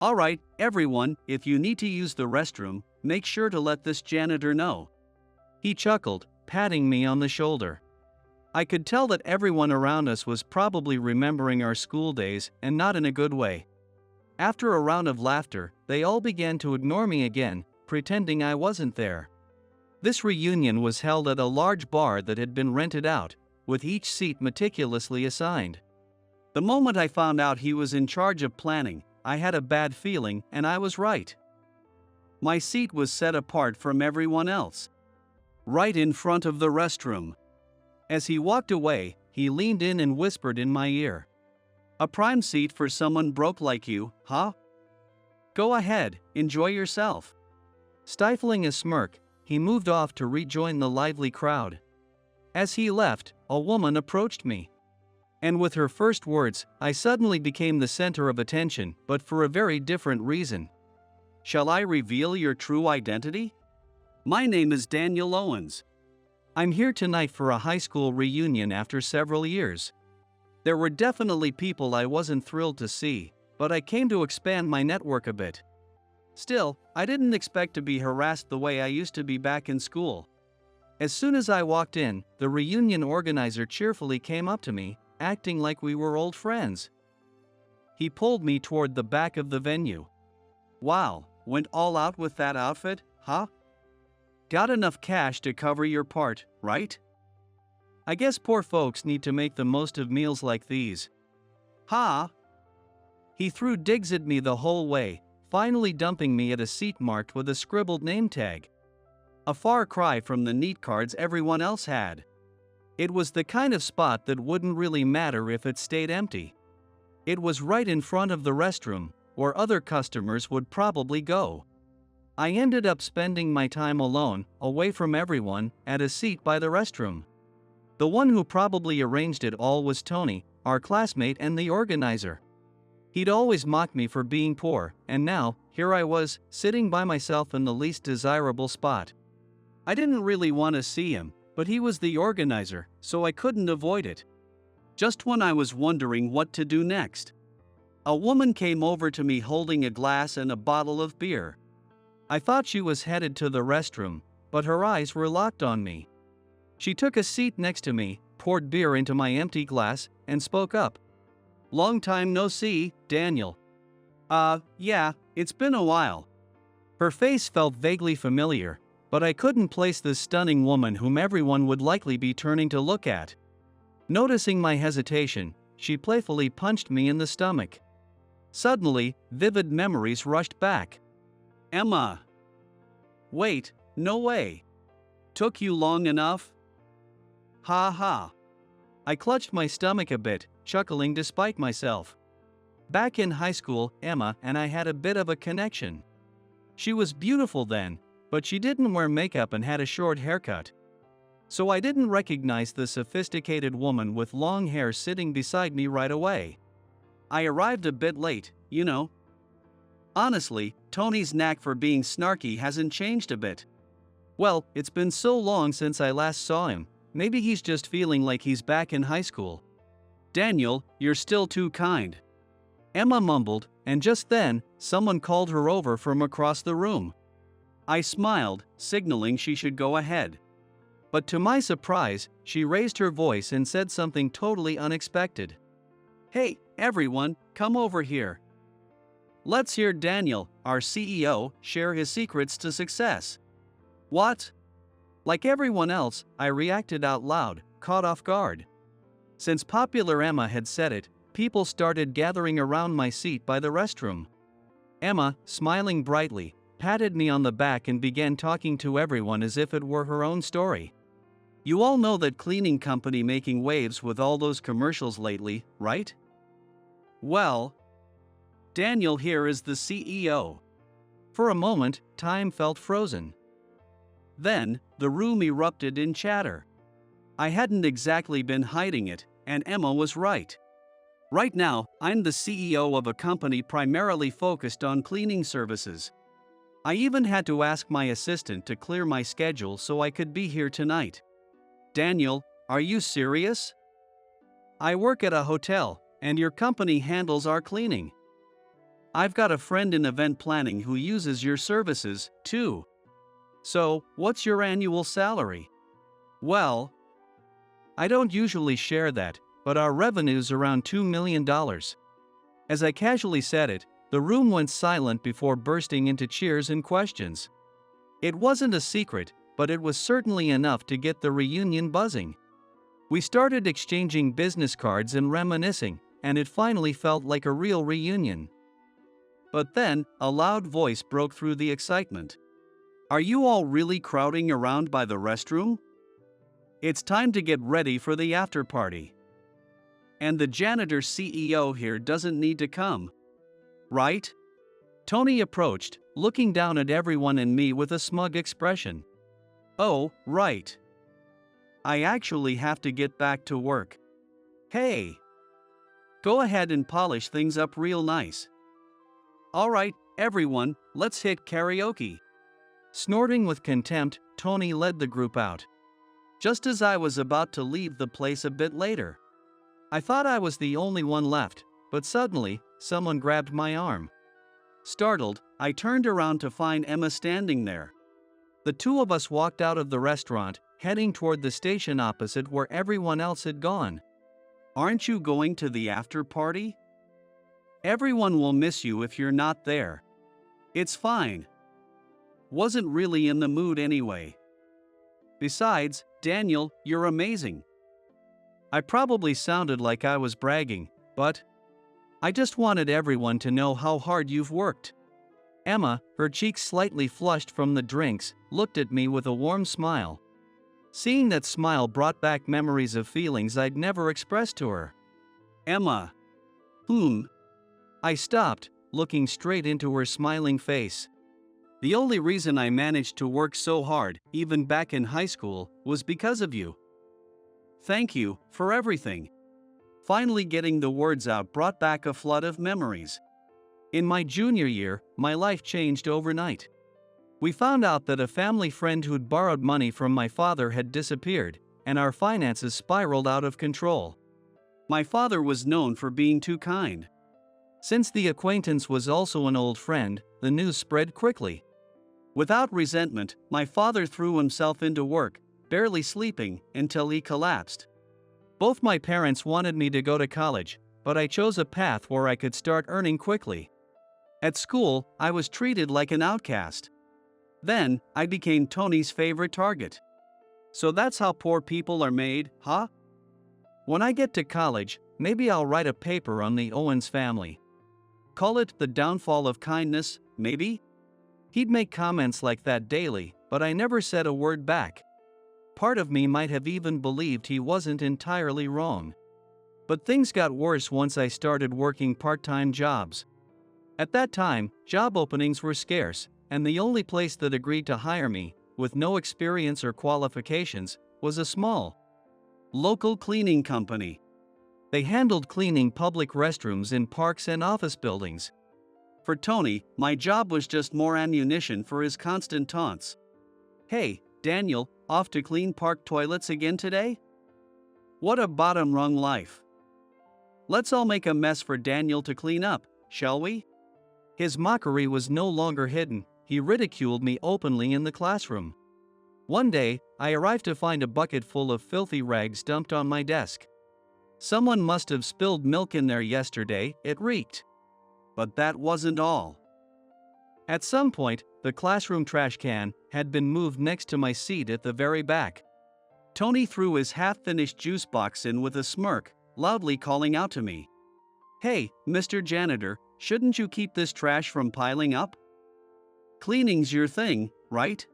Alright, everyone, if you need to use the restroom, make sure to let this janitor know. He chuckled, patting me on the shoulder. I could tell that everyone around us was probably remembering our school days, and not in a good way. After a round of laughter, they all began to ignore me again, pretending I wasn't there. This reunion was held at a large bar that had been rented out, with each seat meticulously assigned. The moment I found out he was in charge of planning, I had a bad feeling, and I was right. My seat was set apart from everyone else, right in front of the restroom. As he walked away, he leaned in and whispered in my ear, "A prime seat for someone broke like you, huh? Go ahead, enjoy yourself." Stifling a smirk, he moved off to rejoin the lively crowd. As he left, a woman approached me. And with her first words, I suddenly became the center of attention, but for a very different reason. "Shall I reveal your true identity? My name is Daniel Owens. I'm here tonight for a high school reunion after several years. There were definitely people I wasn't thrilled to see, but I came to expand my network a bit. Still, I didn't expect to be harassed the way I used to be back in school." As soon as I walked in, the reunion organizer cheerfully came up to me, acting like we were old friends. He pulled me toward the back of the venue. "Wow, went all out with that outfit, huh? Got enough cash to cover your part, right? I guess poor folks need to make the most of meals like these. Ha!" He threw digs at me the whole way, finally dumping me at a seat marked with a scribbled name tag. A far cry from the neat cards everyone else had. It was the kind of spot that wouldn't really matter if it stayed empty. It was right in front of the restroom, where other customers would probably go. I ended up spending my time alone, away from everyone, at a seat by the restroom. The one who probably arranged it all was Tony, our classmate and the organizer. He'd always mocked me for being poor, and now, here I was, sitting by myself in the least desirable spot. I didn't really want to see him, but he was the organizer, so I couldn't avoid it. Just when I was wondering what to do next, a woman came over to me holding a glass and a bottle of beer. I thought she was headed to the restroom, but her eyes were locked on me. She took a seat next to me, poured beer into my empty glass, and spoke up. "Long time no see, Daniel." Yeah, it's been a while." Her face felt vaguely familiar, but I couldn't place this stunning woman whom everyone would likely be turning to look at. Noticing my hesitation, she playfully punched me in the stomach. Suddenly, vivid memories rushed back. "Emma. Wait, no way. Took you long enough? Ha ha." I clutched my stomach a bit, chuckling despite myself. Back in high school, Emma and I had a bit of a connection. She was beautiful then, but she didn't wear makeup and had a short haircut. So I didn't recognize the sophisticated woman with long hair sitting beside me right away. I arrived a bit late, you know. Honestly, Tony's knack for being snarky hasn't changed a bit. Well, it's been so long since I last saw him, maybe he's just feeling like he's back in high school. "Daniel, you're still too kind," Emma mumbled, and just then, someone called her over from across the room. I smiled, signaling she should go ahead. But to my surprise, she raised her voice and said something totally unexpected. "Hey, everyone, come over here. Let's hear Daniel, our CEO, share his secrets to success." What? Like everyone else, I reacted out loud, caught off guard. Since popular Emma had said it, people started gathering around my seat by the restroom. Emma, smiling brightly, patted me on the back and began talking to everyone as if it were her own story. "You all know that cleaning company making waves with all those commercials lately, right? Well, Daniel here is the CEO." For a moment, time felt frozen. Then, the room erupted in chatter. I hadn't exactly been hiding it, and Emma was right. Right now, I'm the CEO of a company primarily focused on cleaning services. I even had to ask my assistant to clear my schedule so I could be here tonight. "Daniel, are you serious? I work at a hotel, and your company handles our cleaning." I've got a friend in event planning who uses your services, too. So, what's your annual salary? Well, I don't usually share that, but our revenue's around $2 million. As I casually said it, the room went silent before bursting into cheers and questions. It wasn't a secret, but it was certainly enough to get the reunion buzzing. We started exchanging business cards and reminiscing, and it finally felt like a real reunion. But then, a loud voice broke through the excitement. Are you all really crowding around by the restroom? It's time to get ready for the after party. And the janitor CEO here doesn't need to come. Right? Tony approached, looking down at everyone and me with a smug expression. Oh, right. I actually have to get back to work. Hey! Go ahead and polish things up real nice. Alright, everyone, let's hit karaoke. Snorting with contempt, Tony led the group out. Just as I was about to leave the place a bit later. I thought I was the only one left, but suddenly, someone grabbed my arm. Startled, I turned around to find Emma standing there. The two of us walked out of the restaurant, heading toward the station opposite where everyone else had gone. Aren't you going to the after party? Everyone will miss you if you're not there. It's fine. Wasn't really in the mood anyway. Besides, Daniel, you're amazing. I probably sounded like I was bragging, but I just wanted everyone to know how hard you've worked. Emma, her cheeks slightly flushed from the drinks, looked at me with a warm smile. Seeing that smile brought back memories of feelings I'd never expressed to her. Emma. I stopped, looking straight into her smiling face. The only reason I managed to work so hard, even back in high school, was because of you. Thank you for everything. Finally getting the words out brought back a flood of memories. In my junior year, my life changed overnight. We found out that a family friend who'd borrowed money from my father had disappeared, and our finances spiraled out of control. My father was known for being too kind. Since the acquaintance was also an old friend, the news spread quickly. Without resentment, my father threw himself into work, barely sleeping, until he collapsed. Both my parents wanted me to go to college, but I chose a path where I could start earning quickly. At school, I was treated like an outcast. Then, I became Tony's favorite target. So that's how poor people are made, huh? When I get to college, maybe I'll write a paper on the Owens family. Call it The Downfall of Kindness, maybe? He'd make comments like that daily, but I never said a word back. Part of me might have even believed he wasn't entirely wrong. But things got worse once I started working part-time jobs. At that time, job openings were scarce, and the only place that agreed to hire me, with no experience or qualifications, was a small, local cleaning company. They handled cleaning public restrooms in parks and office buildings. For Tony, my job was just more ammunition for his constant taunts. Hey, Daniel, off to clean park toilets again today? What a bottom-rung life. Let's all make a mess for Daniel to clean up, shall we? His mockery was no longer hidden. He ridiculed me openly in the classroom. One day, I arrived to find a bucket full of filthy rags dumped on my desk. Someone must have spilled milk in there yesterday, it reeked. But that wasn't all. At some point, the classroom trash can had been moved next to my seat at the very back. Tony threw his half-finished juice box in with a smirk, loudly calling out to me. Hey, Mr. Janitor, shouldn't you keep this trash from piling up? Cleaning's your thing, right?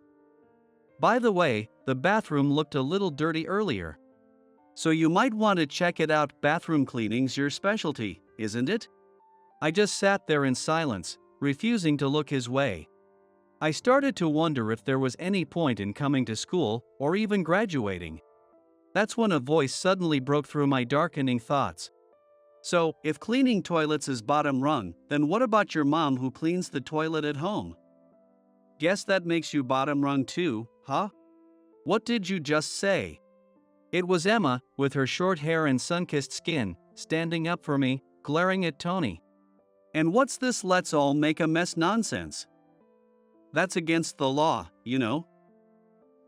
By the way, the bathroom looked a little dirty earlier. So you might want to check it out. Bathroom cleaning's your specialty, isn't it? I just sat there in silence, refusing to look his way. I started to wonder if there was any point in coming to school, or even graduating. That's when a voice suddenly broke through my darkening thoughts. So, if cleaning toilets is bottom rung, then what about your mom who cleans the toilet at home? Guess that makes you bottom rung too, huh? What did you just say? It was Emma, with her short hair and sun-kissed skin, standing up for me, glaring at Tony. And what's this let's all make a mess nonsense? That's against the law, you know?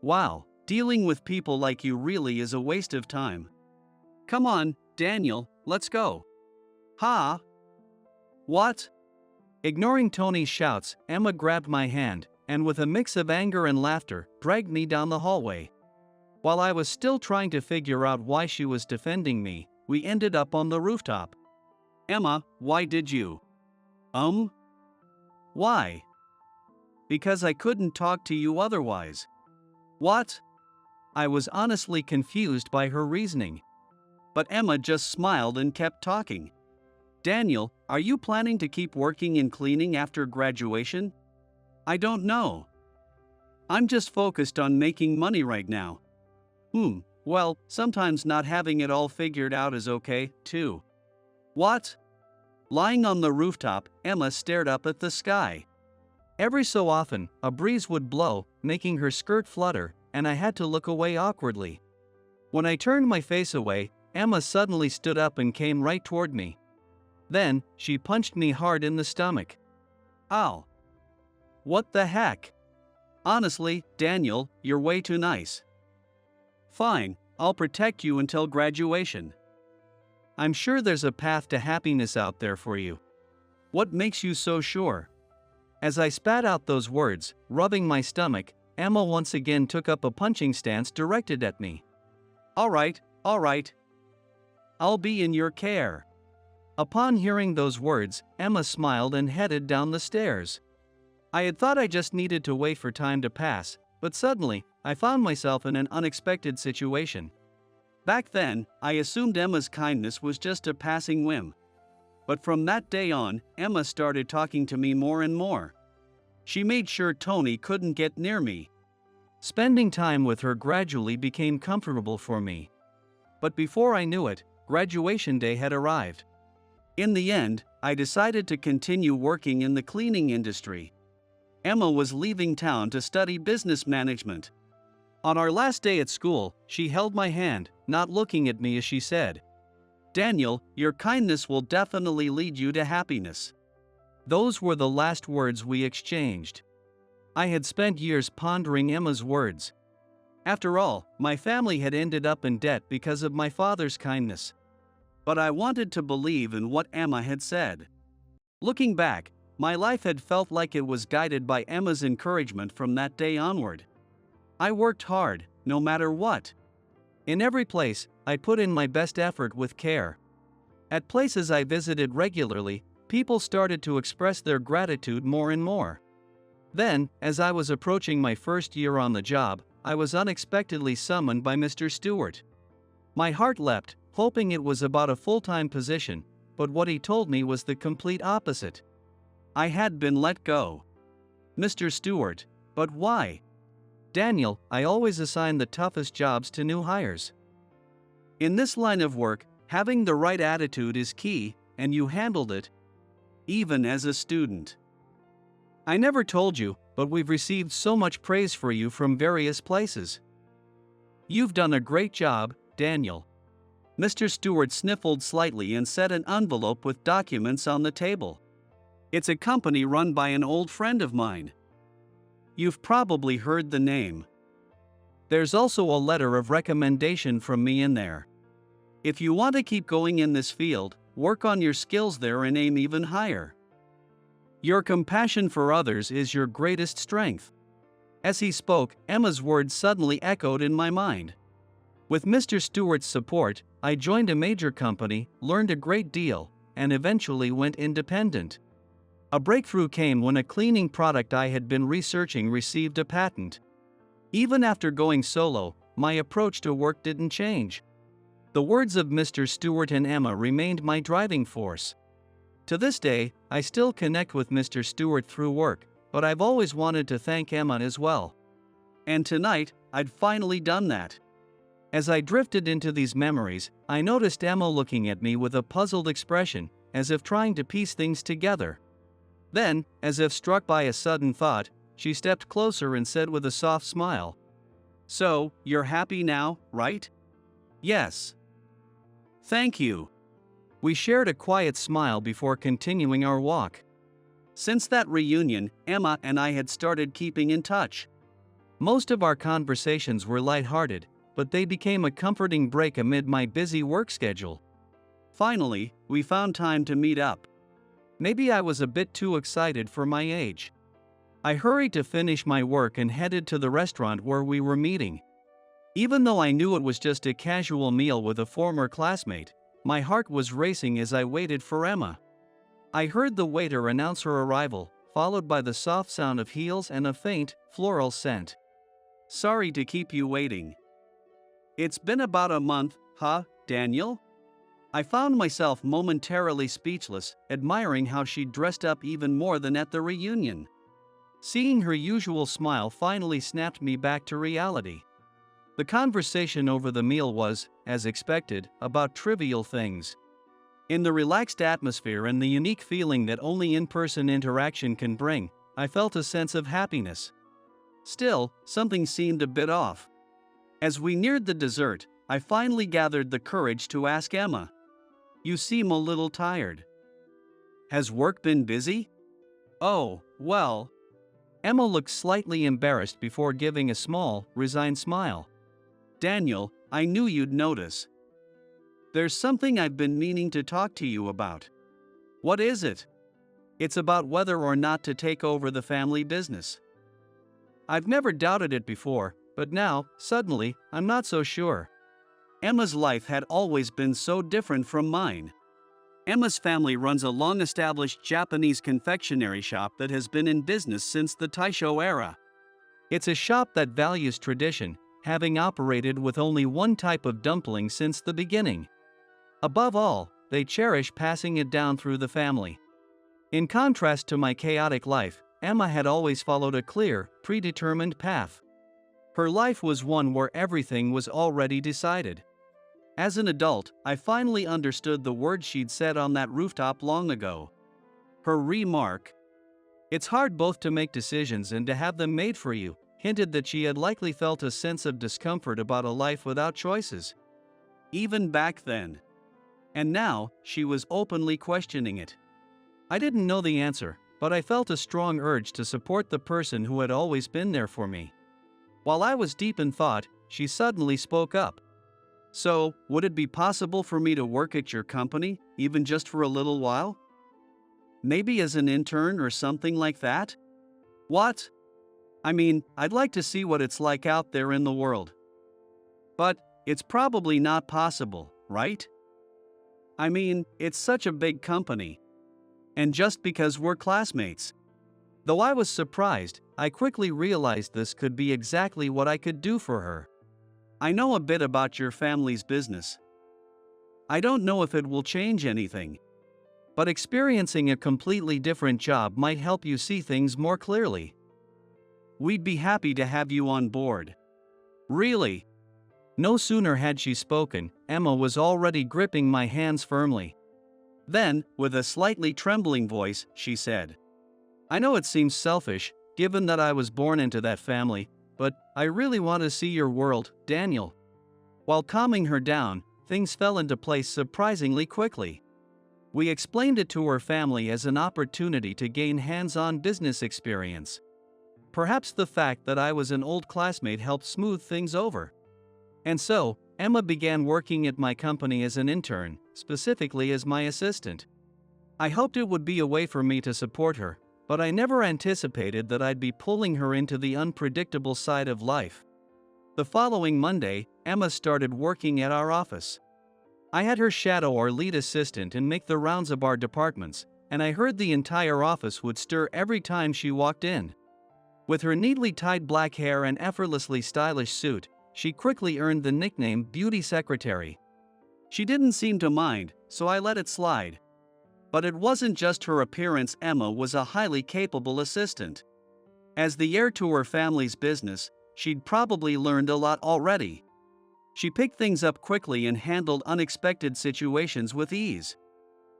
Wow, dealing with people like you really is a waste of time. Come on, Daniel, let's go. Ha! What? Ignoring Tony's shouts, Emma grabbed my hand, and with a mix of anger and laughter, dragged me down the hallway. While I was still trying to figure out why she was defending me, we ended up on the rooftop. Emma, why did you? Why? Because I couldn't talk to you otherwise. What? I was honestly confused by her reasoning. But Emma just smiled and kept talking. Daniel, are you planning to keep working in cleaning after graduation? I don't know. I'm just focused on making money right now. Well, sometimes not having it all figured out is okay, too. What? Lying on the rooftop, Emma stared up at the sky. Every so often, a breeze would blow, making her skirt flutter, and I had to look away awkwardly. When I turned my face away, Emma suddenly stood up and came right toward me. Then, she punched me hard in the stomach. Ow. What the heck? Honestly, Daniel, you're way too nice. Fine, I'll protect you until graduation. I'm sure there's a path to happiness out there for you. What makes you so sure? As I spat out those words, rubbing my stomach, Emma once again took up a punching stance directed at me. All right. I'll be in your care. Upon hearing those words, Emma smiled and headed down the stairs. I had thought I just needed to wait for time to pass, but suddenly, I found myself in an unexpected situation. Back then, I assumed Emma's kindness was just a passing whim. But from that day on, Emma started talking to me more and more. She made sure Tony couldn't get near me. Spending time with her gradually became comfortable for me. But before I knew it, graduation day had arrived. In the end, I decided to continue working in the cleaning industry. Emma was leaving town to study business management. On our last day at school, she held my hand, not looking at me as she said, Daniel, your kindness will definitely lead you to happiness. Those were the last words we exchanged. I had spent years pondering Emma's words. After all, my family had ended up in debt because of my father's kindness. But I wanted to believe in what Emma had said. Looking back, my life had felt like it was guided by Emma's encouragement from that day onward. I worked hard, no matter what. In every place, I put in my best effort with care. At places I visited regularly, people started to express their gratitude more and more. Then, as I was approaching my first year on the job, I was unexpectedly summoned by Mr. Stewart. My heart leapt, hoping it was about a full-time position, but what he told me was the complete opposite. I had been let go. Mr. Stewart, but why? Daniel, I always assign the toughest jobs to new hires. In this line of work, having the right attitude is key, and you handled it, even as a student. I never told you, but we've received so much praise for you from various places. You've done a great job, Daniel. Mr. Stewart sniffled slightly and set an envelope with documents on the table. It's a company run by an old friend of mine. You've probably heard the name. There's also a letter of recommendation from me in there. If you want to keep going in this field, work on your skills there and aim even higher. Your compassion for others is your greatest strength. As he spoke, Emma's words suddenly echoed in my mind. With Mr. Stewart's support, I joined a major company, learned a great deal, and eventually went independent. A breakthrough came when a cleaning product I had been researching received a patent. Even after going solo, my approach to work didn't change. The words of Mr. Stewart and Emma remained my driving force. To this day, I still connect with Mr. Stewart through work, but I've always wanted to thank Emma as well. And tonight, I'd finally done that. As I drifted into these memories, I noticed Emma looking at me with a puzzled expression, as if trying to piece things together. Then, as if struck by a sudden thought, she stepped closer and said with a soft smile, "So, you're happy now, right?" "Yes." "Thank you." We shared a quiet smile before continuing our walk. Since that reunion, Emma and I had started keeping in touch. Most of our conversations were lighthearted, but they became a comforting break amid my busy work schedule. Finally, we found time to meet up. Maybe I was a bit too excited for my age. I hurried to finish my work and headed to the restaurant where we were meeting. Even though I knew it was just a casual meal with a former classmate, my heart was racing as I waited for Emma. I heard the waiter announce her arrival, followed by the soft sound of heels and a faint, floral scent. "Sorry to keep you waiting. It's been about a month, huh, Daniel?" I found myself momentarily speechless, admiring how she dressed up even more than at the reunion. Seeing her usual smile finally snapped me back to reality. The conversation over the meal was, as expected, about trivial things. In the relaxed atmosphere and the unique feeling that only in-person interaction can bring, I felt a sense of happiness. Still, something seemed a bit off. As we neared the dessert, I finally gathered the courage to ask Emma, "You seem a little tired. Has work been busy?" "Oh, well." Emma looked slightly embarrassed before giving a small, resigned smile. "Daniel, I knew you'd notice. There's something I've been meaning to talk to you about." "What is it?" "It's about whether or not to take over the family business. I've never doubted it before, but now, suddenly, I'm not so sure." Emma's life had always been so different from mine. Emma's family runs a long-established Japanese confectionery shop that has been in business since the Taisho era. It's a shop that values tradition, having operated with only one type of dumpling since the beginning. Above all, they cherish passing it down through the family. In contrast to my chaotic life, Emma had always followed a clear, predetermined path. Her life was one where everything was already decided. As an adult, I finally understood the words she'd said on that rooftop long ago. Her remark, "It's hard both to make decisions and to have them made for you," hinted that she had likely felt a sense of discomfort about a life without choices. Even back then. And now, she was openly questioning it. I didn't know the answer, but I felt a strong urge to support the person who had always been there for me. While I was deep in thought, she suddenly spoke up. "So, would it be possible for me to work at your company, even just for a little while? Maybe as an intern or something like that?" "What?" "I mean, I'd like to see what it's like out there in the world." "But, it's probably not possible, right? I mean, it's such a big company. And just because we're classmates." Though I was surprised, I quickly realized this could be exactly what I could do for her. "I know a bit about your family's business. I don't know if it will change anything. But experiencing a completely different job might help you see things more clearly. We'd be happy to have you on board." "Really?" No sooner had she spoken, Emma was already gripping my hands firmly. Then, with a slightly trembling voice, she said, "I know it seems selfish, given that I was born into that family, but I really want to see your world, Daniel." While calming her down, things fell into place surprisingly quickly. We explained it to her family as an opportunity to gain hands-on business experience. Perhaps the fact that I was an old classmate helped smooth things over. And so, Emma began working at my company as an intern, specifically as my assistant. I hoped it would be a way for me to support her, but I never anticipated that I'd be pulling her into the unpredictable side of life. The following Monday, Emma started working at our office. I had her shadow our lead assistant and make the rounds of our departments, and I heard the entire office would stir every time she walked in. With her neatly tied black hair and effortlessly stylish suit, she quickly earned the nickname Beauty Secretary. She didn't seem to mind, so I let it slide. But it wasn't just her appearance. Emma was a highly capable assistant. As the heir to her family's business, she'd probably learned a lot already. She picked things up quickly and handled unexpected situations with ease.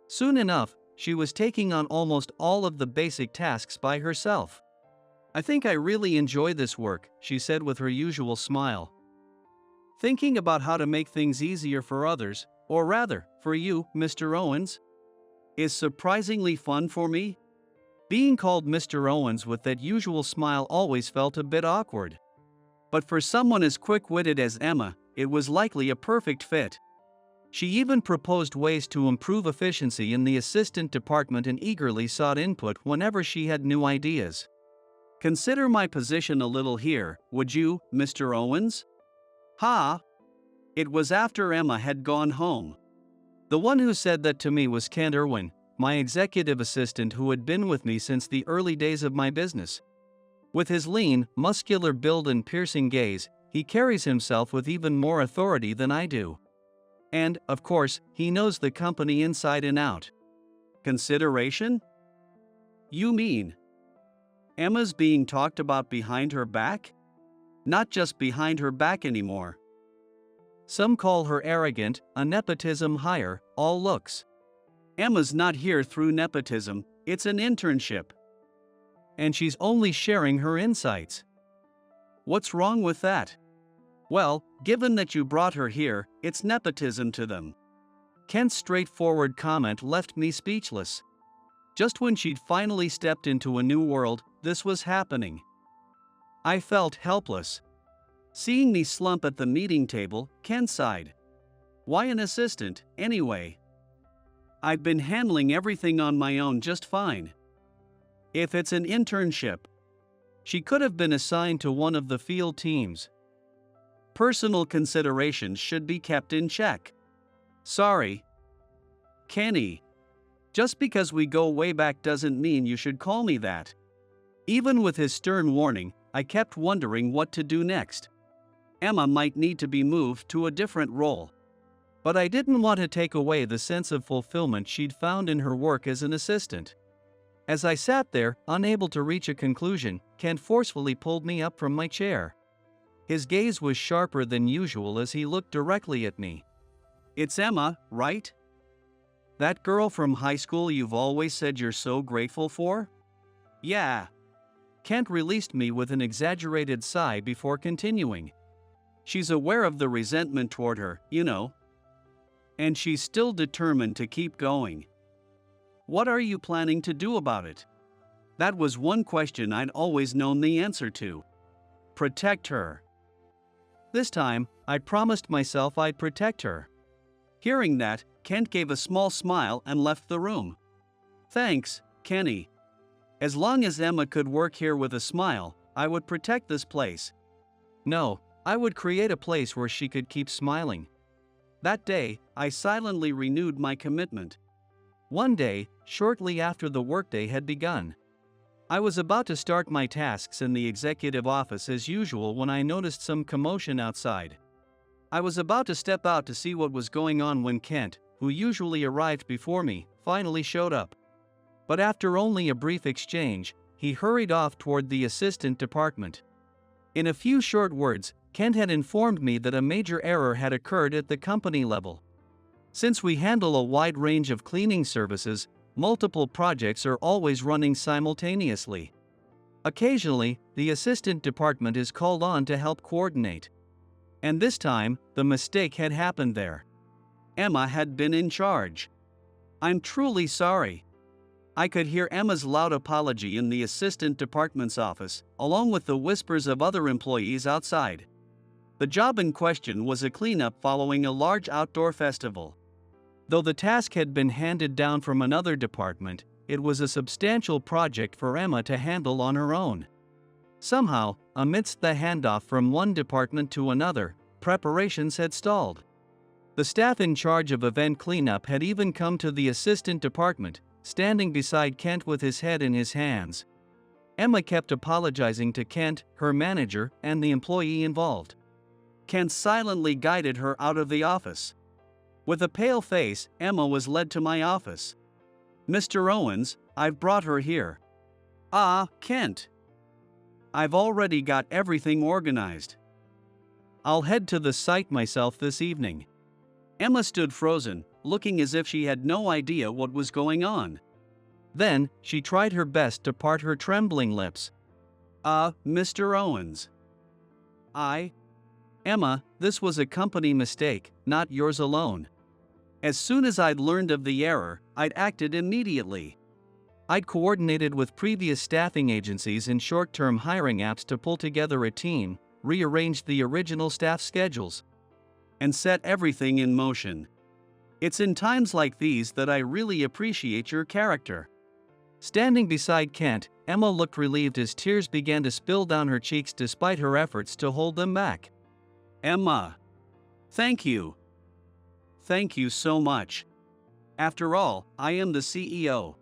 Soon enough, she was taking on almost all of the basic tasks by herself. "I think I really enjoy this work," she said with her usual smile. "Thinking about how to make things easier for others, or rather, for you, Mr. Owens, is surprisingly fun for me. Being called Mr. Owens with that usual smile always felt a bit awkward. But for someone as quick-witted as Emma, it was likely a perfect fit. She even proposed ways to improve efficiency in the assistant department and eagerly sought input whenever she had new ideas. Consider my position a little here, would you, Mr. Owens? Ha! It was after Emma had gone home. The one who said that to me was Kent Irwin, my executive assistant who had been with me since the early days of my business. With his lean, muscular build and piercing gaze, he carries himself with even more authority than I do. And, of course, he knows the company inside and out. Consideration? You mean Emma's being talked about behind her back? Not just behind her back anymore. Some call her arrogant, a nepotism hire, all looks. Emma's not here through nepotism, it's an internship. And she's only sharing her insights. What's wrong with that? Well, given that you brought her here, it's nepotism to them. Kent's straightforward comment left me speechless. Just when she'd finally stepped into a new world, this was happening. I felt helpless. Seeing me slump at the meeting table, Kent sighed. Why an assistant, anyway? I've been handling everything on my own just fine. If it's an internship, she could have been assigned to one of the field teams. Personal considerations should be kept in check. Sorry. Kenny. Just because we go way back doesn't mean you should call me that. Even with his stern warning, I kept wondering what to do next. Emma might need to be moved to a different role. But I didn't want to take away the sense of fulfillment she'd found in her work as an assistant. As I sat there, unable to reach a conclusion, Kent forcefully pulled me up from my chair. His gaze was sharper than usual as he looked directly at me. It's Emma, right? That girl from high school you've always said you're so grateful for? Yeah. Kent released me with an exaggerated sigh before continuing. She's aware of the resentment toward her, you know. And she's still determined to keep going. What are you planning to do about it? That was one question I'd always known the answer to. Protect her. This time, I promised myself I'd protect her. Hearing that, Kent gave a small smile and left the room. Thanks, Kenny. As long as Emma could work here with a smile, I would protect this place. No, I would create a place where she could keep smiling. That day, I silently renewed my commitment. One day, shortly after the workday had begun, I was about to start my tasks in the executive office as usual when I noticed some commotion outside. I was about to step out to see what was going on when Kent, who usually arrived before me, finally showed up. But after only a brief exchange, he hurried off toward the assistant department. In a few short words, Kent had informed me that a major error had occurred at the company level. Since we handle a wide range of cleaning services, multiple projects are always running simultaneously. Occasionally, the assistant department is called on to help coordinate. And this time, the mistake had happened there. Emma had been in charge. I'm truly sorry. I could hear Emma's loud apology in the assistant department's office, along with the whispers of other employees outside. The job in question was a cleanup following a large outdoor festival. Though the task had been handed down from another department, it was a substantial project for Emma to handle on her own. Somehow, amidst the handoff from one department to another, preparations had stalled. The staff in charge of event cleanup had even come to the assistant department, standing beside Kent with his head in his hands. Emma kept apologizing to Kent, her manager, and the employee involved. Kent silently guided her out of the office. With a pale face, Emma was led to my office. Mr. Owens, I've brought her here. Ah, Kent. I've already got everything organized. I'll head to the site myself this evening. Emma stood frozen, looking as if she had no idea what was going on. Then, she tried her best to part her trembling lips. Mr. Owens. Emma, this was a company mistake, not yours alone. As soon as I'd learned of the error, I'd acted immediately. I'd coordinated with previous staffing agencies and short-term hiring apps to pull together a team, rearranged the original staff schedules, and set everything in motion. It's in times like these that I really appreciate your character. Standing beside Kent, Emma looked relieved as tears began to spill down her cheeks despite her efforts to hold them back. Emma. Thank you. Thank you so much. After all, I am the CEO.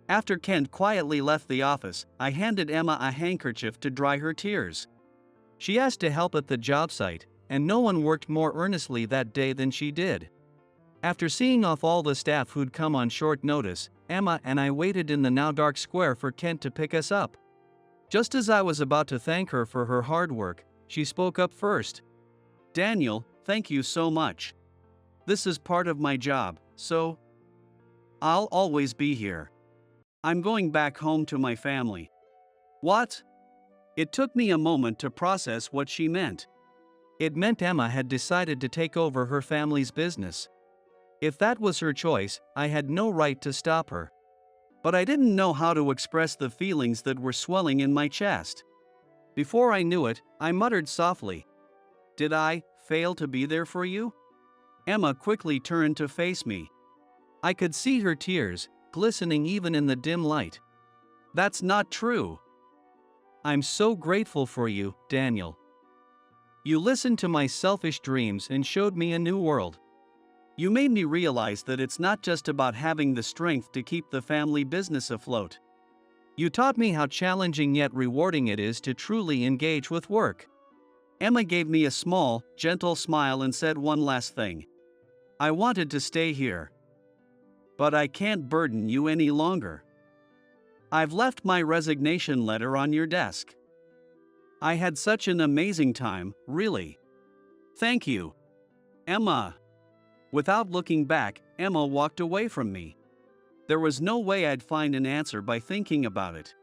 After Kent quietly left the office, I handed Emma a handkerchief to dry her tears. She asked to help at the job site, and no one worked more earnestly that day than she did. After seeing off all the staff who'd come on short notice, Emma and I waited in the now dark square for Kent to pick us up. Just as I was about to thank her for her hard work, she spoke up first. Daniel, thank you so much. This is part of my job, so I'll always be here. I'm going back home to my family. What? It took me a moment to process what she meant. It meant Emma had decided to take over her family's business. If that was her choice, I had no right to stop her. But I didn't know how to express the feelings that were swelling in my chest. Before I knew it, I muttered softly, "Did I fail to be there for you?" Emma quickly turned to face me. I could see her tears, glistening even in the dim light. That's not true. I'm so grateful for you, Daniel. You listened to my selfish dreams and showed me a new world. You made me realize that it's not just about having the strength to keep the family business afloat. You taught me how challenging yet rewarding it is to truly engage with work. Emma gave me a small, gentle smile and said one last thing. I wanted to stay here. But I can't burden you any longer. I've left my resignation letter on your desk. I had such an amazing time, really. Thank you. Emma. Without looking back, Emma walked away from me. There was no way I'd find an answer by thinking about it.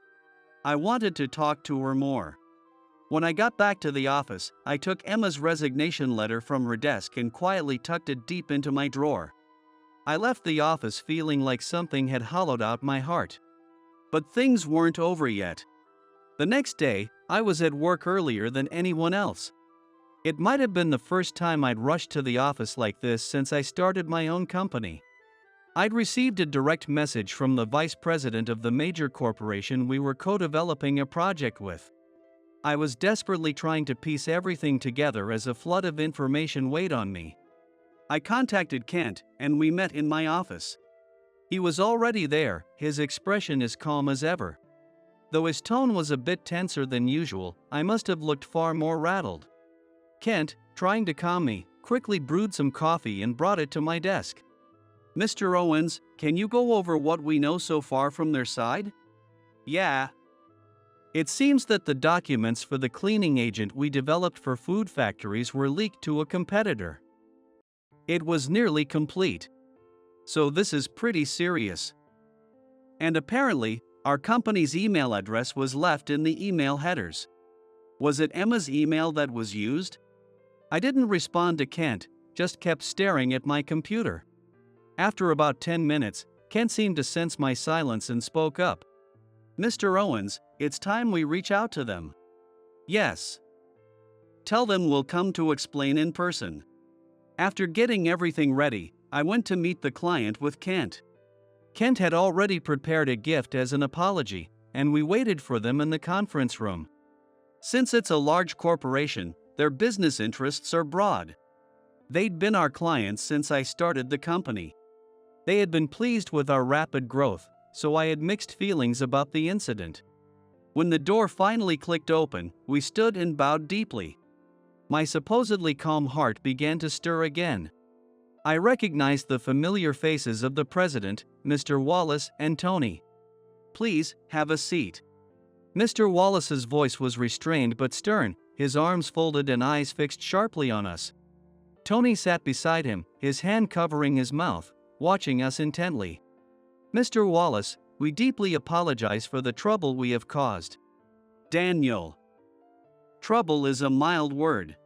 I wanted to talk to her more. When I got back to the office, I took Emma's resignation letter from her desk and quietly tucked it deep into my drawer. I left the office feeling like something had hollowed out my heart. But things weren't over yet. The next day, I was at work earlier than anyone else. It might have been the first time I'd rushed to the office like this since I started my own company. I'd received a direct message from the vice president of the major corporation we were co-developing a project with. I was desperately trying to piece everything together as a flood of information weighed on me. I contacted Kent, and we met in my office. He was already there, his expression as calm as ever. Though his tone was a bit tenser than usual, I must have looked far more rattled. Kent, trying to calm me, quickly brewed some coffee and brought it to my desk. Mr. Owens, can you go over what we know so far from their side? Yeah. It seems that the documents for the cleaning agent we developed for food factories were leaked to a competitor. It was nearly complete. So this is pretty serious. And apparently, our company's email address was left in the email headers. Was it Emma's email that was used? I didn't respond to Kent, just kept staring at my computer. After about 10 minutes, Kent seemed to sense my silence and spoke up. Mr. Owens, it's time we reach out to them. Yes. Tell them we'll come to explain in person. After getting everything ready, I went to meet the client with Kent. Kent had already prepared a gift as an apology, and we waited for them in the conference room. Since it's a large corporation, their business interests are broad. They'd been our clients since I started the company. They had been pleased with our rapid growth, so I had mixed feelings about the incident. When the door finally clicked open, we stood and bowed deeply. My supposedly calm heart began to stir again. I recognized the familiar faces of the president, Mr. Wallace and Tony. Please, have a seat. Mr. Wallace's voice was restrained but stern, his arms folded and eyes fixed sharply on us. Tony sat beside him, his hand covering his mouth, watching us intently. Mr. Wallace, we deeply apologize for the trouble we have caused. Daniel. Trouble is a mild word.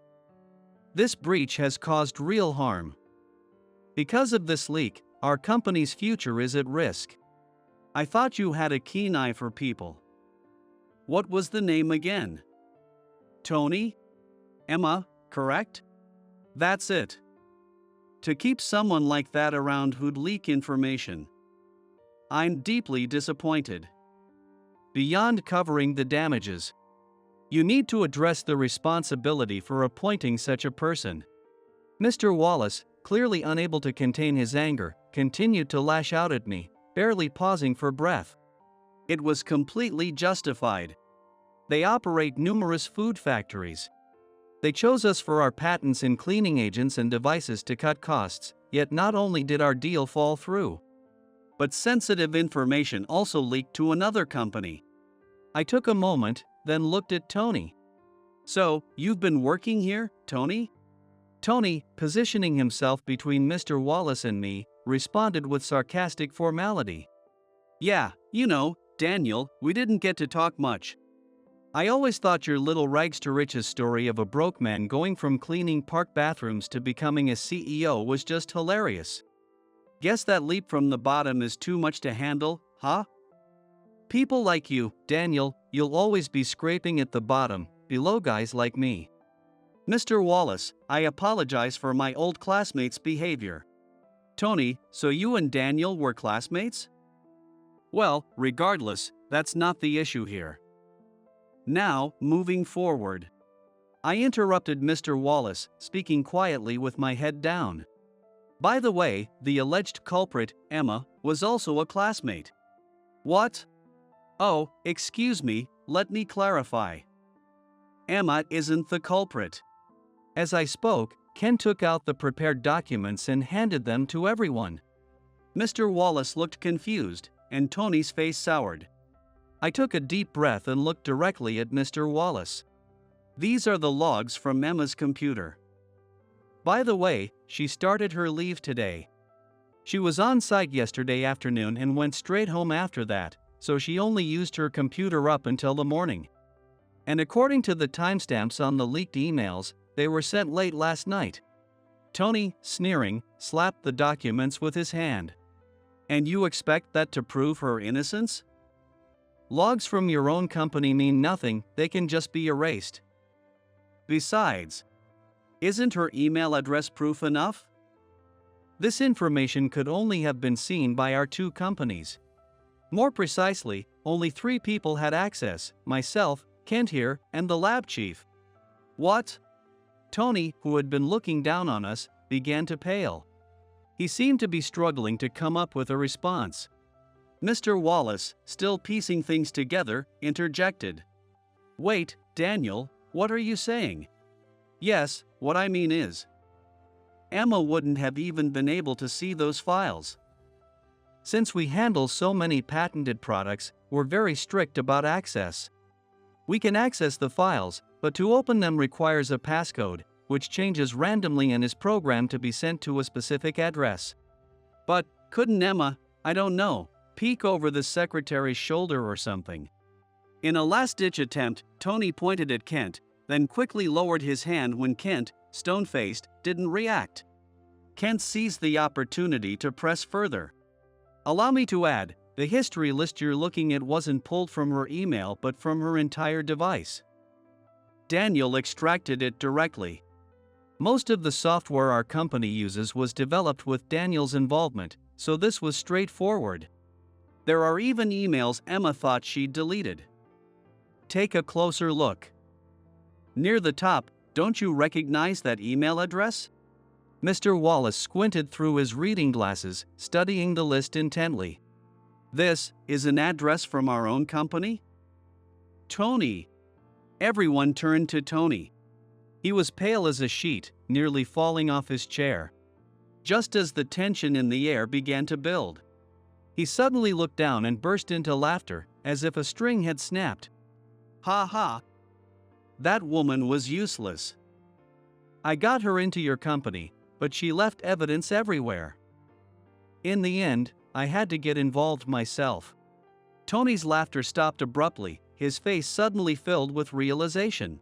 This breach has caused real harm. Because of this leak, our company's future is at risk. I thought you had a keen eye for people. What was the name again? Tony? Emma, correct? That's it. To keep someone like that around who'd leak information. I'm deeply disappointed. Beyond covering the damages, you need to address the responsibility for appointing such a person. Mr. Wallace, clearly unable to contain his anger, continued to lash out at me, barely pausing for breath. It was completely justified. They operate numerous food factories. They chose us for our patents in cleaning agents and devices to cut costs, yet not only did our deal fall through, but sensitive information also leaked to another company. I took a moment, then looked at Tony. So, you've been working here, Tony? Tony, positioning himself between Mr. Wallace and me, responded with sarcastic formality. Yeah, you know, Daniel, we didn't get to talk much. I always thought your little rags to riches story of a broke man going from cleaning park bathrooms to becoming a CEO was just hilarious. Guess that leap from the bottom is too much to handle, huh? People like you, Daniel, you'll always be scraping at the bottom, below guys like me. Mr. Wallace, I apologize for my old classmate's behavior. Tony, so you and Daniel were classmates? Well, regardless, that's not the issue here. Now, moving forward. I interrupted Mr. Wallace, speaking quietly with my head down. By the way, the alleged culprit, Emma, was also a classmate. What? Oh, excuse me, let me clarify. Emma isn't the culprit. As I spoke, Ken took out the prepared documents and handed them to everyone. Mr. Wallace looked confused, and Tony's face soured. I took a deep breath and looked directly at Mr. Wallace. These are the logs from Emma's computer. By the way, she started her leave today. She was on site yesterday afternoon and went straight home after that, so she only used her computer up until the morning. And according to the timestamps on the leaked emails, they were sent late last night. Tony, sneering, slapped the documents with his hand. And you expect that to prove her innocence? Logs from your own company mean nothing, they can just be erased. Besides, isn't her email address proof enough? This information could only have been seen by our two companies. More precisely, only 3 people had access, myself, Kent here, and the lab chief. What? Tony, who had been looking down on us, began to pale. He seemed to be struggling to come up with a response. Mr. Wallace, still piecing things together, interjected. Wait, Daniel, what are you saying? Yes, what I mean is, Emma wouldn't have even been able to see those files. Since we handle so many patented products, we're very strict about access. We can access the files, but to open them requires a passcode, which changes randomly and is programmed to be sent to a specific address. But, couldn't Emma, I don't know, peek over the secretary's shoulder or something? In a last-ditch attempt, Tony pointed at Kent, then quickly lowered his hand when Kent, stone-faced, didn't react. Kent seized the opportunity to press further. Allow me to add, the history list you're looking at wasn't pulled from her email but from her entire device. Daniel extracted it directly. Most of the software our company uses was developed with Daniel's involvement, so this was straightforward. There are even emails Emma thought she'd deleted. Take a closer look. Near the top, don't you recognize that email address? Mr. Wallace squinted through his reading glasses, studying the list intently. This is an address from our own company? Tony. Everyone turned to Tony. He was pale as a sheet, nearly falling off his chair. Just as the tension in the air began to build, he suddenly looked down and burst into laughter, as if a string had snapped. Ha ha! That woman was useless. I got her into your company, but she left evidence everywhere. In the end, I had to get involved myself. Tony's laughter stopped abruptly, his face suddenly filled with realization.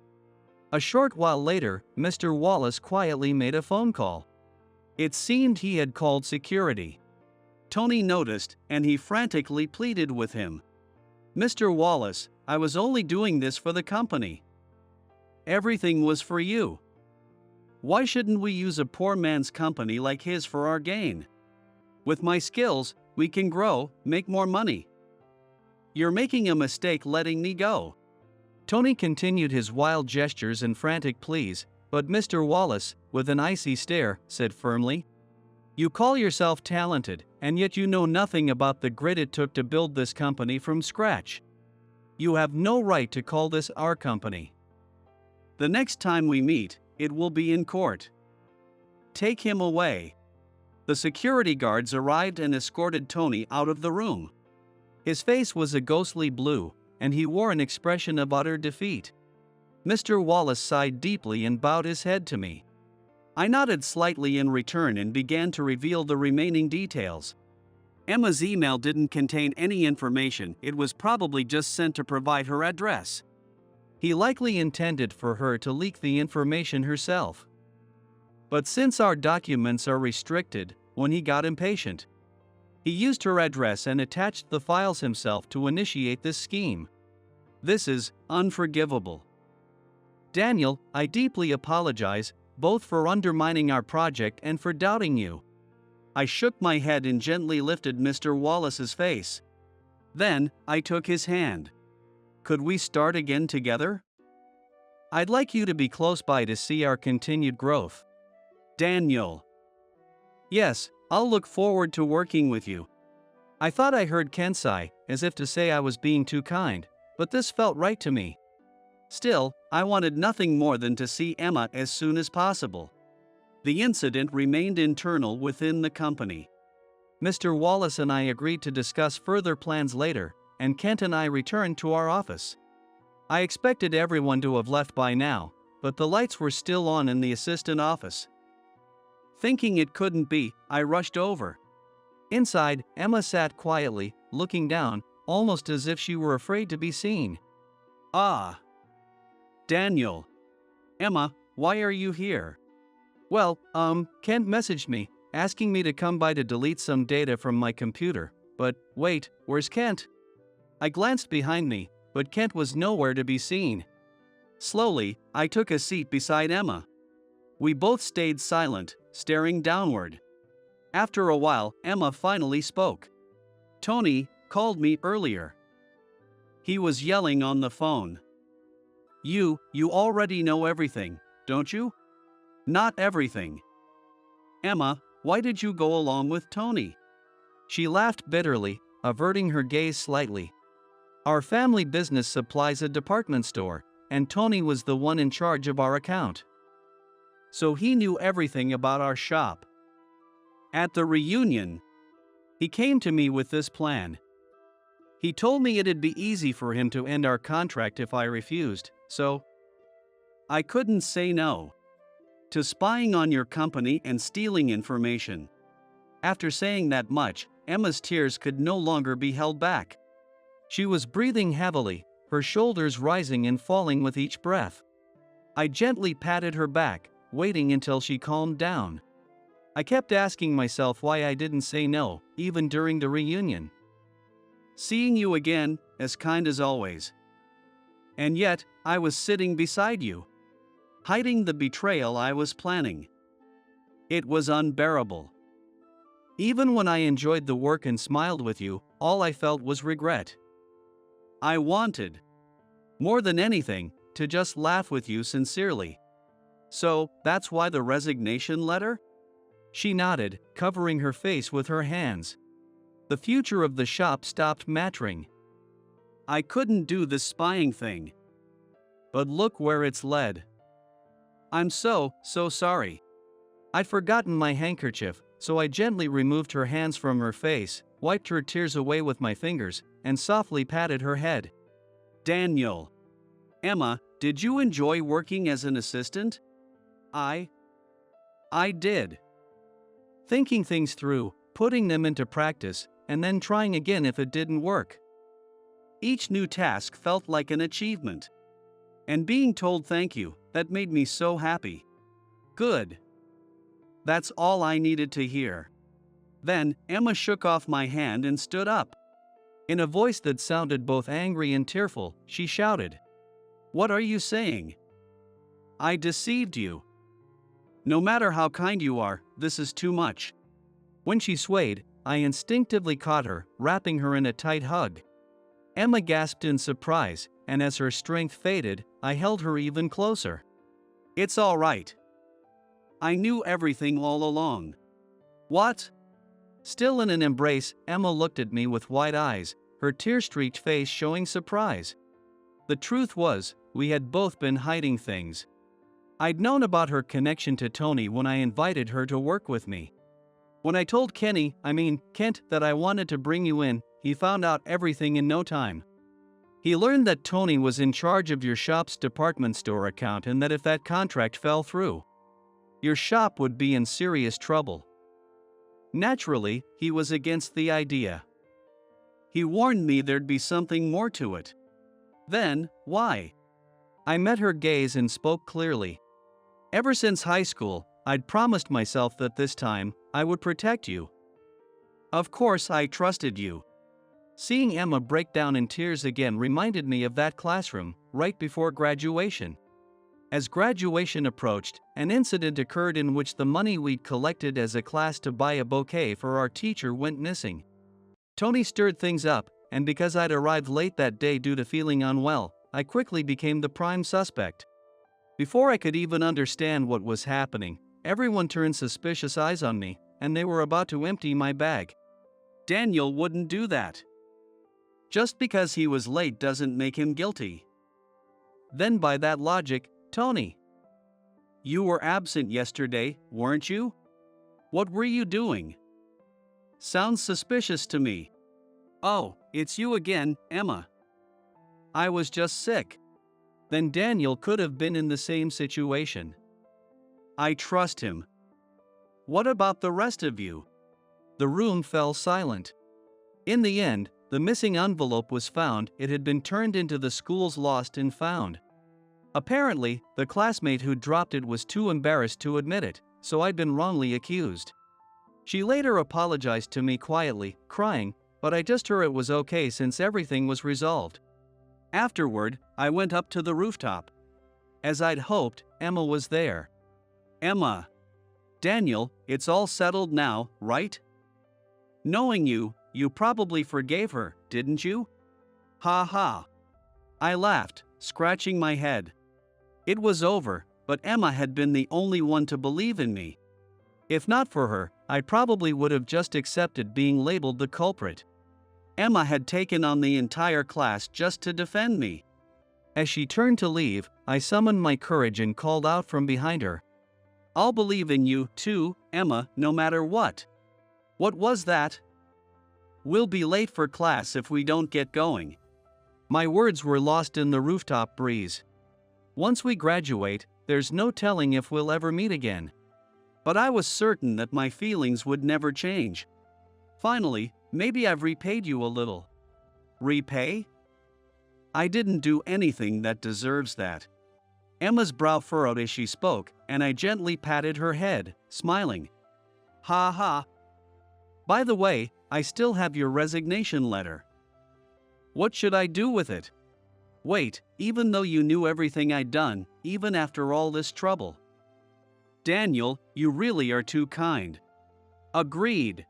A short while later, Mr. Wallace quietly made a phone call. It seemed he had called security. Tony noticed, and he frantically pleaded with him. "Mr. Wallace, I was only doing this for the company. Everything was for you. Why shouldn't we use a poor man's company like his for our gain? With my skills, we can grow, make more money. You're making a mistake letting me go." Tony continued his wild gestures and frantic pleas, but Mr. Wallace, with an icy stare, said firmly, "You call yourself talented, and yet you know nothing about the grit it took to build this company from scratch. You have no right to call this our company. The next time we meet, it will be in court. Take him away." The security guards arrived and escorted Tony out of the room. His face was a ghostly blue, and he wore an expression of utter defeat. Mr. Wallace sighed deeply and bowed his head to me. I nodded slightly in return and began to reveal the remaining details. Emma's email didn't contain any information. It was probably just sent to provide her address. He likely intended for her to leak the information herself. But since our documents are restricted, when he got impatient, he used her address and attached the files himself to initiate this scheme. This is unforgivable. Daniel, I deeply apologize, both for undermining our project and for doubting you. I shook my head and gently lifted Mr. Wallace's face. Then, I took his hand. Could we start again together? I'd like you to be close by to see our continued growth. Daniel. Yes, I'll look forward to working with you. I thought I heard Ken sigh, as if to say I was being too kind, but this felt right to me. Still, I wanted nothing more than to see Emma as soon as possible. The incident remained internal within the company. Mr. Wallace and I agreed to discuss further plans later, and Kent and I returned to our office. I expected everyone to have left by now, but the lights were still on in the assistant office. Thinking it couldn't be, I rushed over. Inside, Emma sat quietly, looking down, almost as if she were afraid to be seen. "Ah. Daniel. Emma, why are you here?" "Well, Kent messaged me, asking me to come by to delete some data from my computer. But, wait, where's Kent?" I glanced behind me, but Kent was nowhere to be seen. Slowly, I took a seat beside Emma. We both stayed silent, staring downward. After a while, Emma finally spoke. "Tony called me earlier. He was yelling on the phone. You already know everything, don't you?" "Not everything." "Emma, why did you go along with Tony?" She laughed bitterly, averting her gaze slightly. "Our family business supplies a department store, and Tony was the one in charge of our account. So he knew everything about our shop. At the reunion, he came to me with this plan. He told me it'd be easy for him to end our contract if I refused, so I couldn't say no to spying on your company and stealing information." After saying that much, Emma's tears could no longer be held back. She was breathing heavily, her shoulders rising and falling with each breath. I gently patted her back, waiting until she calmed down. I kept asking myself why I didn't say no, even during the reunion. "Seeing you again, as kind as always. And yet, I was sitting beside you, hiding the betrayal I was planning. It was unbearable. Even when I enjoyed the work and smiled with you, all I felt was regret. I wanted, more than anything, to just laugh with you sincerely. So, that's why the resignation letter?" She nodded, covering her face with her hands. The future of the shop stopped mattering. "I couldn't do this spying thing. But look where it's led. I'm so sorry." I'd forgotten my handkerchief, so I gently removed her hands from her face, wiped her tears away with my fingers, and softly patted her head. "Daniel. Emma, did you enjoy working as an assistant?" I did. Thinking things through, putting them into practice, and then trying again if it didn't work. Each new task felt like an achievement. And being told thank you, that made me so happy. Good. That's all I needed to hear. Then, Emma shook off my hand and stood up. In a voice that sounded both angry and tearful, she shouted, "What are you saying? I deceived you. No matter how kind you are, this is too much." When she swayed, I instinctively caught her, wrapping her in a tight hug. Emma gasped in surprise, and as her strength faded, I held her even closer. "It's all right. I knew everything all along." "What?" Still in an embrace, Emma looked at me with wide eyes, her tear-streaked face showing surprise. The truth was, we had both been hiding things. I'd known about her connection to Tony when I invited her to work with me. When I told Kent, that I wanted to bring you in, he found out everything in no time. He learned that Tony was in charge of your shop's department store account and that if that contract fell through, your shop would be in serious trouble. Naturally, he was against the idea. He warned me there'd be something more to it. Then, why? I met her gaze and spoke clearly. Ever since high school, I'd promised myself that this time, I would protect you. Of course I trusted you. Seeing Emma break down in tears again reminded me of that classroom, right before graduation. As graduation approached, an incident occurred in which the money we'd collected as a class to buy a bouquet for our teacher went missing. Tony stirred things up, and because I'd arrived late that day due to feeling unwell, I quickly became the prime suspect. Before I could even understand what was happening, everyone turned suspicious eyes on me, and they were about to empty my bag. Daniel wouldn't do that. Just because he was late doesn't make him guilty. Then by that logic, Tony, you were absent yesterday, weren't you? What were you doing? Sounds suspicious to me. Oh, it's you again, Emma. I was just sick. Then Daniel could have been in the same situation. I trust him. What about the rest of you? The room fell silent. In the end, the missing envelope was found. It had been turned into the school's lost and found. Apparently, the classmate who dropped it was too embarrassed to admit it, so I'd been wrongly accused. She later apologized to me quietly, crying, but I just heard it was okay since everything was resolved. Afterward, I went up to the rooftop. As I'd hoped, Emma was there. Emma. Daniel, it's all settled now, right? Knowing you, you probably forgave her, didn't you? Ha ha. I laughed, scratching my head. It was over, but Emma had been the only one to believe in me. If not for her, I probably would have just accepted being labeled the culprit. Emma had taken on the entire class just to defend me. As she turned to leave, I summoned my courage and called out from behind her. I'll believe in you, too, Emma, no matter what. What was that? We'll be late for class if we don't get going. My words were lost in the rooftop breeze. Once we graduate, there's no telling if we'll ever meet again. But I was certain that my feelings would never change. Finally, maybe I've repaid you a little. Repay? I didn't do anything that deserves that. Emma's brow furrowed as she spoke, and I gently patted her head, smiling. Ha ha. By the way, I still have your resignation letter. What should I do with it? Wait, even though you knew everything I'd done, even after all this trouble. Daniel, you really are too kind. Agreed.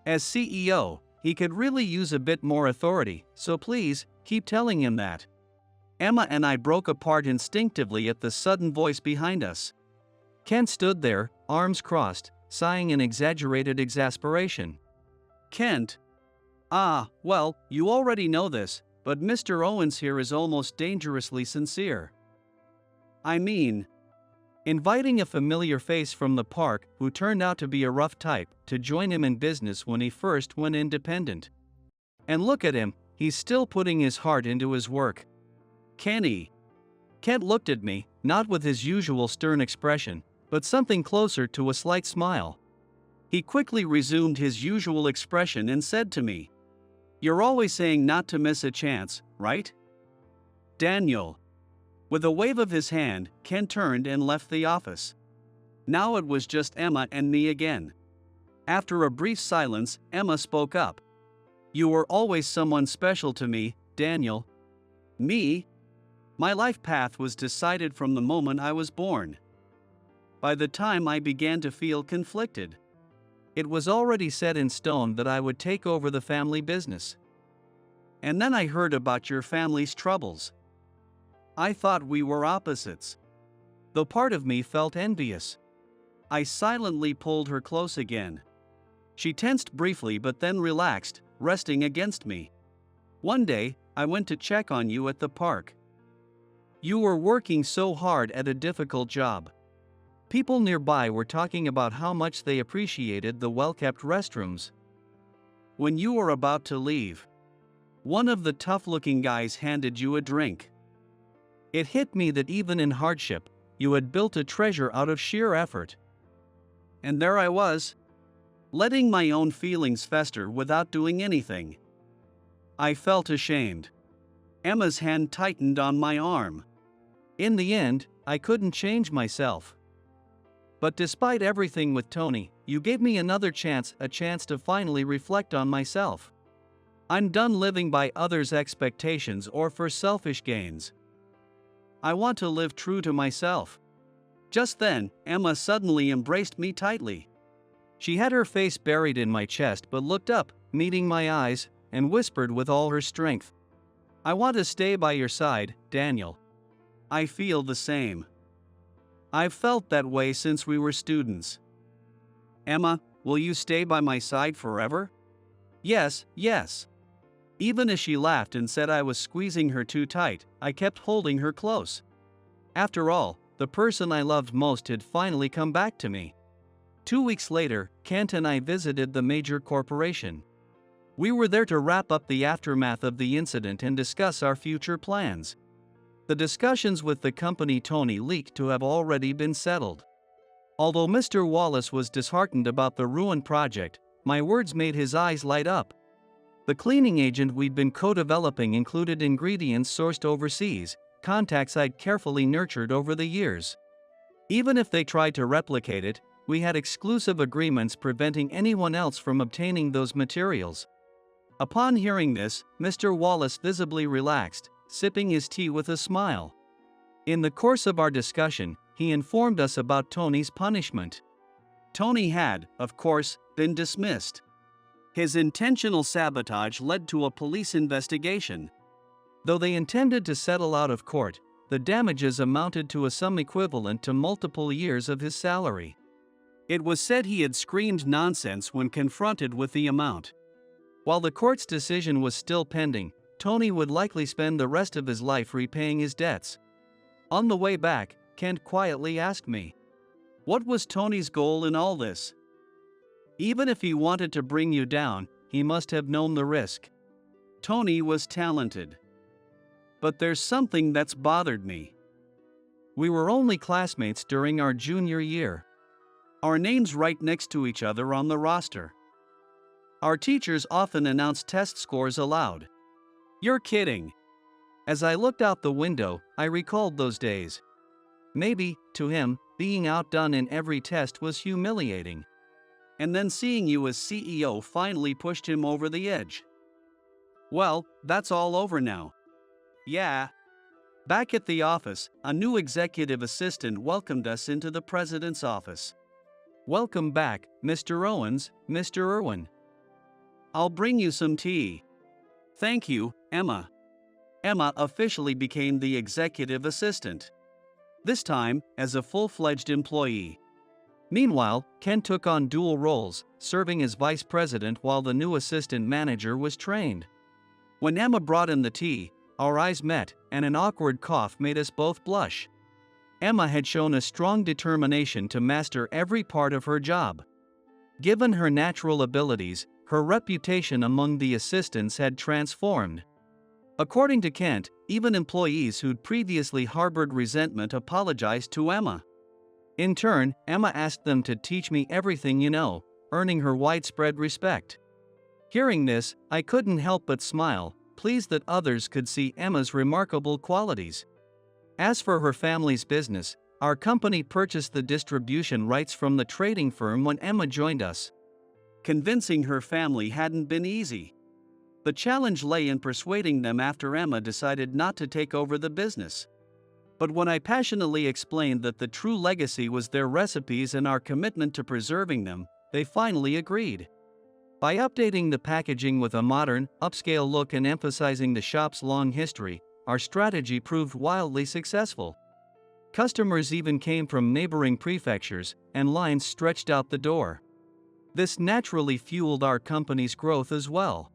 As CEO, he could really use a bit more authority, so please, keep telling him that. Emma and I broke apart instinctively at the sudden voice behind us. Kent stood there, arms crossed, sighing in exaggerated exasperation. Kent? Ah, well, you already know this, but Mr. Owens here is almost dangerously sincere. I mean, inviting a familiar face from the park who turned out to be a rough type to join him in business when he first went independent. And look at him, he's still putting his heart into his work. Kenny. Kent looked at me, not with his usual stern expression, but something closer to a slight smile. He quickly resumed his usual expression and said to me, "You're always saying not to miss a chance, right? Daniel." With a wave of his hand, Ken turned and left the office. Now it was just Emma and me again. After a brief silence, Emma spoke up. "You were always someone special to me, Daniel." "Me?" "My life path was decided from the moment I was born. By the time I began to feel conflicted, it was already set in stone that I would take over the family business. And then I heard about your family's troubles. I thought we were opposites, though part of me felt envious." I silently pulled her close again. She tensed briefly but then relaxed, resting against me. "One day, I went to check on you at the park. You were working so hard at a difficult job. People nearby were talking about how much they appreciated the well-kept restrooms. When you were about to leave, one of the tough-looking guys handed you a drink. It hit me that even in hardship, you had built a treasure out of sheer effort. And there I was, letting my own feelings fester without doing anything." I felt ashamed. Emma's hand tightened on my arm. "In the end, I couldn't change myself. But despite everything with Tony, you gave me another chance, a chance to finally reflect on myself. I'm done living by others' expectations or for selfish gains. I want to live true to myself." Just then, Emma suddenly embraced me tightly. She had her face buried in my chest but looked up, meeting my eyes, and whispered with all her strength, "I want to stay by your side, Daniel. I feel the same. I've felt that way since we were students. Emma, will you stay by my side forever?" "Yes, yes." Even as she laughed and said I was squeezing her too tight, I kept holding her close. After all, the person I loved most had finally come back to me. 2 weeks later, Kent and I visited the major corporation. We were there to wrap up the aftermath of the incident and discuss our future plans. The discussions with the company Tony leaked to have already been settled. Although Mr. Wallace was disheartened about the ruined project, my words made his eyes light up. The cleaning agent we'd been co-developing included ingredients sourced overseas, contacts I'd carefully nurtured over the years. Even if they tried to replicate it, we had exclusive agreements preventing anyone else from obtaining those materials. Upon hearing this, Mr. Wallace visibly relaxed, sipping his tea with a smile. In the course of our discussion, he informed us about Tony's punishment. Tony had, of course, been dismissed. His intentional sabotage led to a police investigation. Though they intended to settle out of court, the damages amounted to a sum equivalent to multiple years of his salary. It was said he had screamed nonsense when confronted with the amount. While the court's decision was still pending, Tony would likely spend the rest of his life repaying his debts. On the way back, Kent quietly asked me, "What was Tony's goal in all this? Even if he wanted to bring you down, he must have known the risk." Tony was talented. But there's something that's bothered me. We were only classmates during our junior year. Our names right next to each other on the roster. Our teachers often announced test scores aloud. You're kidding. As I looked out the window, I recalled those days. Maybe, to him, being outdone in every test was humiliating. And then seeing you as CEO finally pushed him over the edge. Well, that's all over now. Yeah. Back at the office, a new executive assistant welcomed us into the president's office. "Welcome back, Mr. Owens, Mr. Irwin. I'll bring you some tea." "Thank you, Emma." Emma officially became the executive assistant. This time, as a full-fledged employee. Meanwhile, Ken took on dual roles, serving as vice president while the new assistant manager was trained. When Emma brought in the tea, our eyes met, and an awkward cough made us both blush. Emma had shown a strong determination to master every part of her job. Given her natural abilities, her reputation among the assistants had transformed. According to Kent, even employees who'd previously harbored resentment apologized to Emma. In turn, Emma asked them to teach me everything you know, earning her widespread respect. Hearing this, I couldn't help but smile, pleased that others could see Emma's remarkable qualities. As for her family's business, Our company purchased the distribution rights from the trading firm when Emma joined us. Convincing her family hadn't been easy. The challenge lay in persuading them after Emma decided not to take over the business. But when I passionately explained that the true legacy was their recipes and our commitment to preserving them, they finally agreed. By updating the packaging with a modern, upscale look and emphasizing the shop's long history, our strategy proved wildly successful. Customers even came from neighboring prefectures, and lines stretched out the door. This naturally fueled our company's growth as well.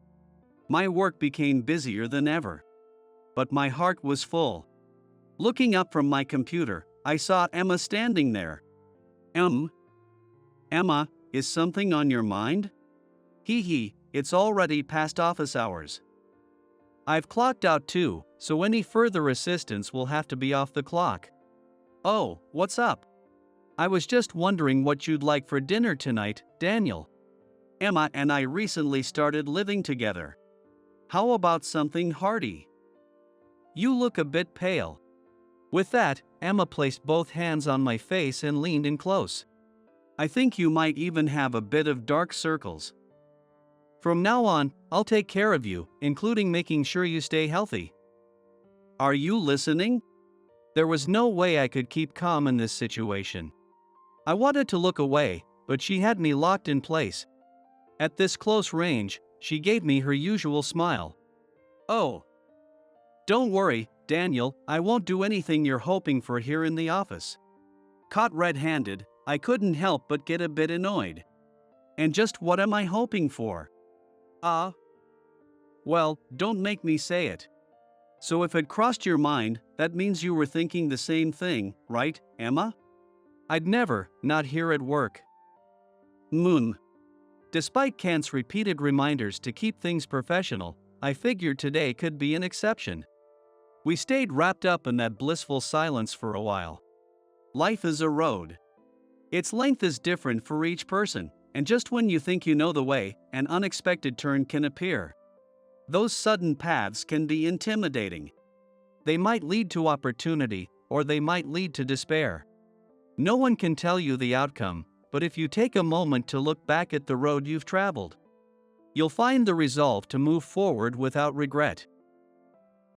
My work became busier than ever. But my heart was full. Looking up from my computer, I saw Emma standing there. Emma, is something on your mind? Hee, it's already past office hours. I've clocked out too, so any further assistance will have to be off the clock. Oh, what's up? I was just wondering what you'd like for dinner tonight, Daniel. Emma and I recently started living together. How about something hearty? You look a bit pale. With that, Emma placed both hands on my face and leaned in close. I think you might even have a bit of dark circles. From now on, I'll take care of you, including making sure you stay healthy. Are you listening? There was no way I could keep calm in this situation. I wanted to look away, but she had me locked in place. At this close range, she gave me her usual smile. Oh. Don't worry, Daniel, I won't do anything you're hoping for here in the office. Caught red-handed, I couldn't help but get a bit annoyed. And just what am I hoping for? Well, don't make me say it. So if it crossed your mind, that means you were thinking the same thing, right, Emma? I'd never, not here at work. Despite Kent's repeated reminders to keep things professional, I figured today could be an exception. We stayed wrapped up in that blissful silence for a while. Life is a road. Its length is different for each person, and just when you think you know the way, an unexpected turn can appear. Those sudden paths can be intimidating. They might lead to opportunity, or they might lead to despair. No one can tell you the outcome, but if you take a moment to look back at the road you've traveled, you'll find the resolve to move forward without regret.